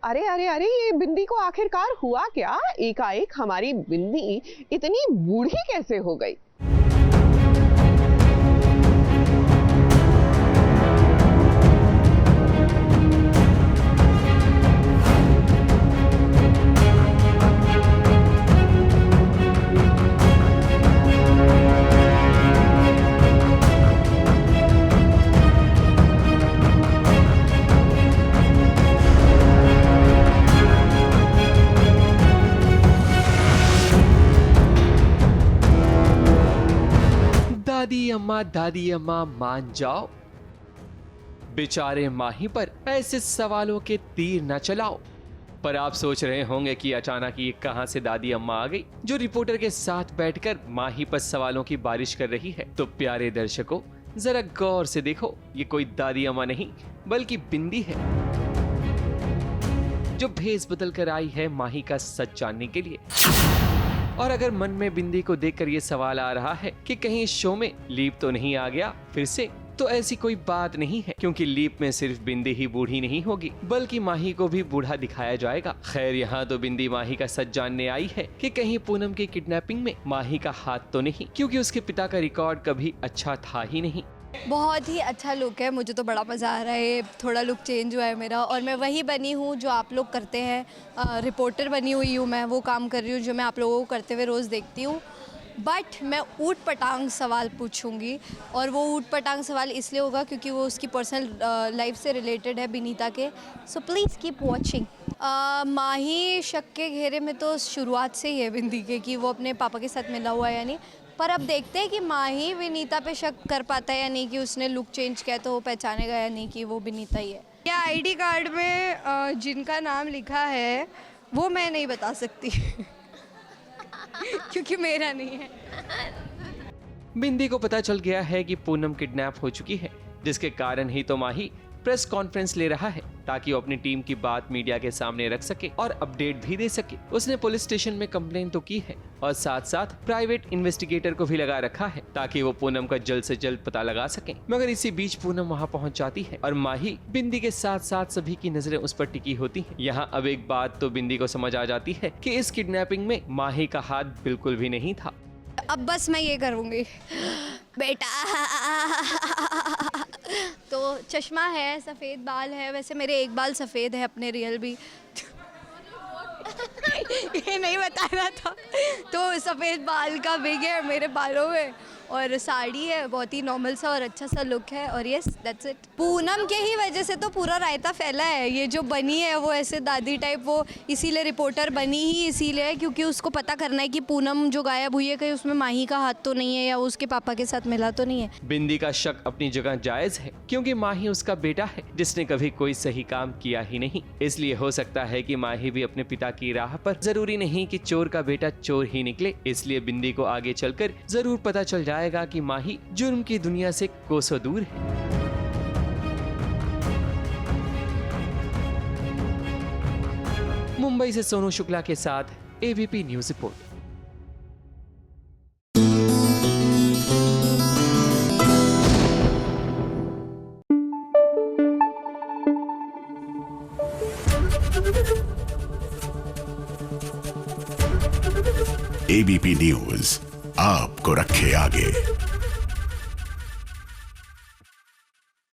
अरे अरे अरे, ये बिंदी को आखिरकार हुआ क्या? एकाएक हमारी बिंदी इतनी बूढ़ी कैसे हो गई? दादी अम्मा मान जाओ, बेचारे माही पर ऐसे सवालों के तीर न चलाओ। पर आप सोच रहे होंगे कि अचानक ये कहां से दादी अम्मा आ गई जो रिपोर्टर के साथ बैठकर माही पर सवालों की बारिश कर रही है। तो प्यारे दर्शकों, जरा गौर से देखो, ये कोई दादी अम्मा नहीं बल्कि बिंदी है, जो भेस बदल कर आई है माही का सच जानने के लिए। और अगर मन में बिंदी को देखकर ये सवाल आ रहा है कि कहीं इस शो में लीप तो नहीं आ गया फिर से, तो ऐसी कोई बात नहीं है, क्योंकि लीप में सिर्फ बिंदी ही बूढ़ी नहीं होगी बल्कि माही को भी बूढ़ा दिखाया जाएगा। खैर, यहाँ तो बिंदी माही का सच जानने आई है कि कहीं पूनम की किडनैपिंग में माही का हाथ तो नहीं, क्योंकि उसके पिता का रिकॉर्ड कभी अच्छा था ही नहीं। बहुत ही अच्छा लुक है, मुझे तो बड़ा मज़ा आ रहा है। थोड़ा लुक चेंज हुआ है मेरा, और मैं वही बनी हूँ जो आप लोग करते हैं। रिपोर्टर बनी हुई हूँ मैं, वो काम कर रही हूँ जो मैं आप लोगों को करते हुए रोज़ देखती हूँ। बट मैं ऊट पटांग सवाल पूछूंगी, और वो ऊट पटांग सवाल इसलिए होगा क्योंकि वो उसकी पर्सनल लाइफ से रिलेटेड है, बिनीता के। So please keep watching. Mahi शक के घेरे में तो शुरुआत से ही है बिंदी के कि वो अपने पापा के साथ मिला हुआ है या नहीं। पर अब देखते हैं कि माही विनीता पे शक कर पाता है या नहीं, कि उसने लुक चेंज किया तो वो पहचानेगा या नहीं कि वो विनीता ही है। या आईडी कार्ड में जिनका नाम लिखा है वो मैं नहीं बता सकती क्योंकि मेरा नहीं है। बिंदी को पता चल गया है कि पूनम किडनैप हो चुकी है, जिसके कारण ही तो माही प्रेस कॉन्फ्रेंस ले रहा है ताकि वो अपनी टीम की बात मीडिया के सामने रख सके और अपडेट भी दे सके। उसने पुलिस स्टेशन में कंप्लेंट तो की है और साथ साथ प्राइवेट इन्वेस्टिगेटर को भी लगा रखा है ताकि वो पूनम का जल्द से जल्द पता लगा सके। मगर इसी बीच पूनम वहां पहुंच जाती है और माही बिंदी के साथ साथ सभी की नजरें उस पर टिकी होती हैं। यहाँ अब एक बात तो बिंदी को समझ आ जाती है कि इस किडनैपिंग में माही का हाथ बिल्कुल भी नहीं था। अब बस मैं ये करूँगी, बेटा। तो चश्मा है, सफ़ेद बाल है, वैसे मेरे एक बाल सफ़ेद है अपने रियल भी ये नहीं बताना था। तो सफ़ेद बाल का विग है मेरे बालों में, और साड़ी है, बहुत ही नॉर्मल सा और अच्छा सा लुक है। और यस, दैट्स इट। पूनम के ही वजह से तो पूरा रायता फैला है। ये जो बनी है वो ऐसे दादी टाइप, वो इसीलिए रिपोर्टर बनी ही इसीलिए है क्योंकि उसको पता करना है कि पूनम जो गायब हुई है कहीं उसमें माही का हाथ तो नहीं है या उसके पापा के साथ मिला तो नहीं है। बिंदी का शक अपनी जगह जायज है, क्योंकि माही उसका बेटा है जिसने कभी कोई सही काम किया ही नहीं। इसलिए हो सकता है कि माही भी अपने पिता की राह पर, जरूरी नहीं कि चोर का बेटा चोर ही निकले। इसलिए बिंदी को आगे चलकर जरूर पता चल जाएगा कि माही जुर्म की दुनिया से कोसों दूर है। मुंबई से सोनू शुक्ला के साथ ABP news report. ABP news आपको रखे आगे।